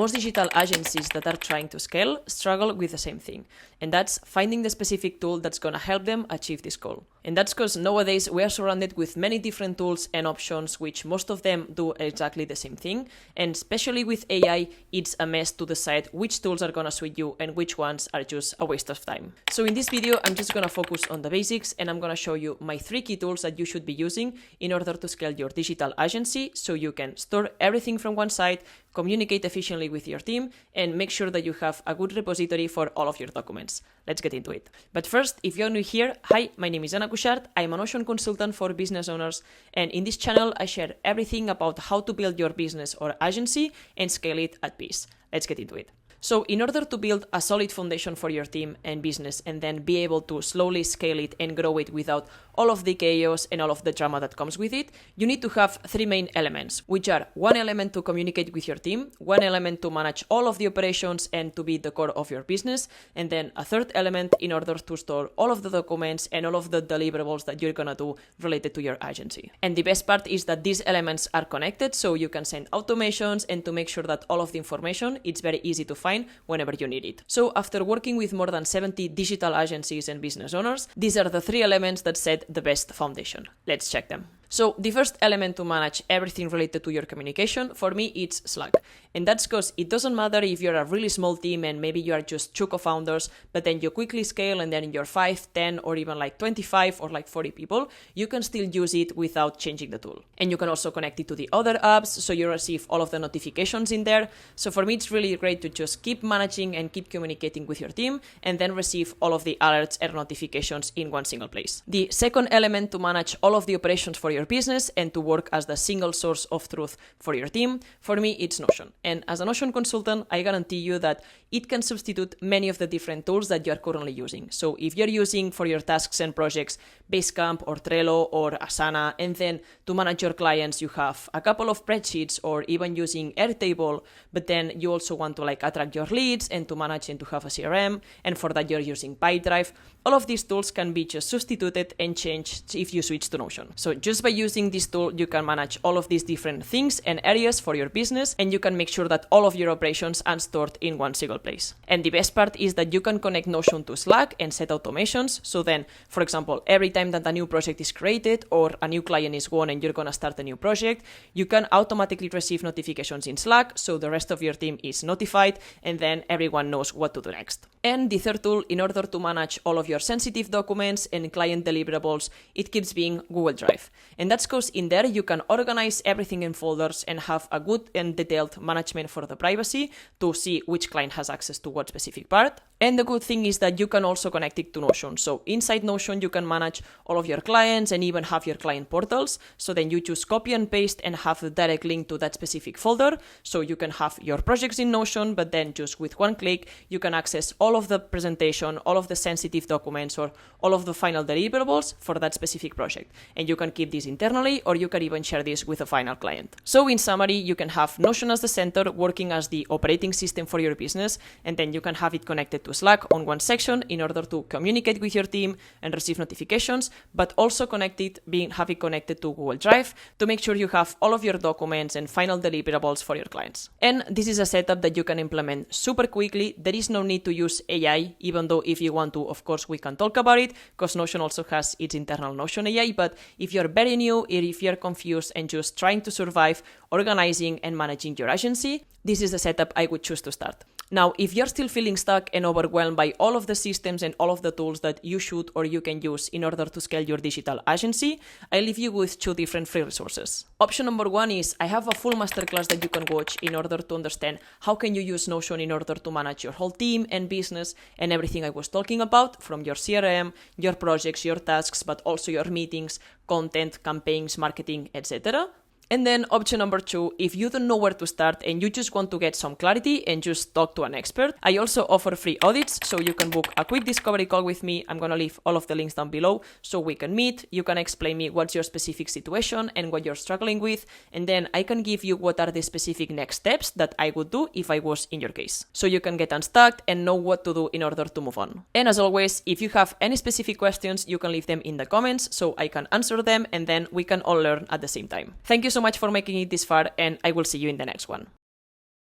most digital agencies that are trying to scale struggle with the same thing, and that's finding the specific tool that's going to help them achieve this goal. And that's because nowadays we are surrounded with many different tools and options, which most of them do exactly the same thing. And especially with AI, it's a mess to decide which tools are going to suit you and which ones are just a waste of time. So in this video, I'm just going to focus on the basics, and I'm going to show you my 3 key tools that you should be using in order to scale your digital agency so you can store everything from one side, communicate efficiently with your team, and make sure that you have a good repository for all of your documents. Let's get into it. But first, if you're new here, hi, my name is Anna Cushart. I'm a Notion consultant for business owners, and in this channel, I share everything about how to build your business or agency and scale it at pace. Let's get into it. So in order to build a solid foundation for your team and business and then be able to slowly scale it and grow it without all of the chaos and all of the drama that comes with it, you need to have 3 main elements, which are 1 element to communicate with your team, 1 element to manage all of the operations and to be the core of your business, and then a 3rd element in order to store all of the documents and all of the deliverables that you're gonna do related to your agency. And the best part is that these elements are connected, so you can send automations and to make sure that all of the information it's very easy to find whenever you need it. So after working with more than 70 digital agencies and business owners, these are the 3 elements that set the best foundation. Let's check them. So the first element to manage everything related to your communication, for me, it's Slack. And that's because it doesn't matter if you're a really small team and maybe you are just 2 co-founders, but then you quickly scale and then you're 5, 10, or even like 25 or like 40 people, you can still use it without changing the tool. And you can also connect it to the other apps, so you receive all of the notifications in there. So for me, it's really great to just keep managing and keep communicating with your team and then receive all of the alerts and notifications in one single place. The second element to manage all of the operations for your business and to work as the single source of truth for your team, for me, it's Notion. And as a Notion consultant, I guarantee you that it can substitute many of the different tools that you are currently using. So if you're using for your tasks and projects Basecamp or Trello or Asana, and then to manage your clients, you have a couple of spreadsheets or even using Airtable, but then you also want to like attract your leads and to manage and to have a CRM, and for that you're using Pipedrive, all of these tools can be just substituted and changed if you switch to Notion. So just by using this tool, you can manage all of these different things and areas for your business, and you can make sure that all of your operations are stored in one single place. And the best part is that you can connect Notion to Slack and set automations. So then, for example, every time that a new project is created or a new client is won and you're going to start a new project, you can automatically receive notifications in Slack, so the rest of your team is notified, and then everyone knows what to do next. And the 3rd tool, in order to manage all of your sensitive documents and client deliverables, it keeps being Google Drive. And that's because in there you can organize everything in folders and have a good and detailed management for the privacy to see which client has access to what specific part. And the good thing is that you can also connect it to Notion. So inside Notion, you can manage all of your clients and even have your client portals. So then you just copy and paste and have the direct link to that specific folder. So you can have your projects in Notion, but then just with 1 click, you can access all of the presentation, all of the sensitive documents, or all of the final deliverables for that specific project. And you can keep this internally, or you can even share this with a final client. So in summary, you can have Notion as the center, working as the operating system for your business, and then you can have it connected to Slack on one section in order to communicate with your team and receive notifications, but also have it connected to Google Drive to make sure you have all of your documents and final deliverables for your clients. And this is a setup that you can implement super quickly. There is no need to use AI, even though if you want to, of course, we can talk about it, because Notion also has its internal Notion AI. But if you're very new, or if you're confused and just trying to survive organizing and managing your agency, this is the setup I would choose to start. Now, if you're still feeling stuck and overwhelmed by all of the systems and all of the tools that you should or you can use in order to scale your digital agency, I leave you with 2 different free resources. Option number 1 is I have a full masterclass that you can watch in order to understand how can you use Notion in order to manage your whole team and business and everything I was talking about, from your CRM, your projects, your tasks, but also your meetings, content, campaigns, marketing, etc. And then option number 2, if you don't know where to start and you just want to get some clarity and just talk to an expert, I also offer free audits, so you can book a quick discovery call with me. I'm going to leave all of the links down below so we can meet. You can explain me what's your specific situation and what you're struggling with, and then I can give you what are the specific next steps that I would do if I was in your case, so you can get unstuck and know what to do in order to move on. And as always, if you have any specific questions, you can leave them in the comments so I can answer them, and then we can all learn at the same time. Thank you so much for making it this far, and I will see you in the next one.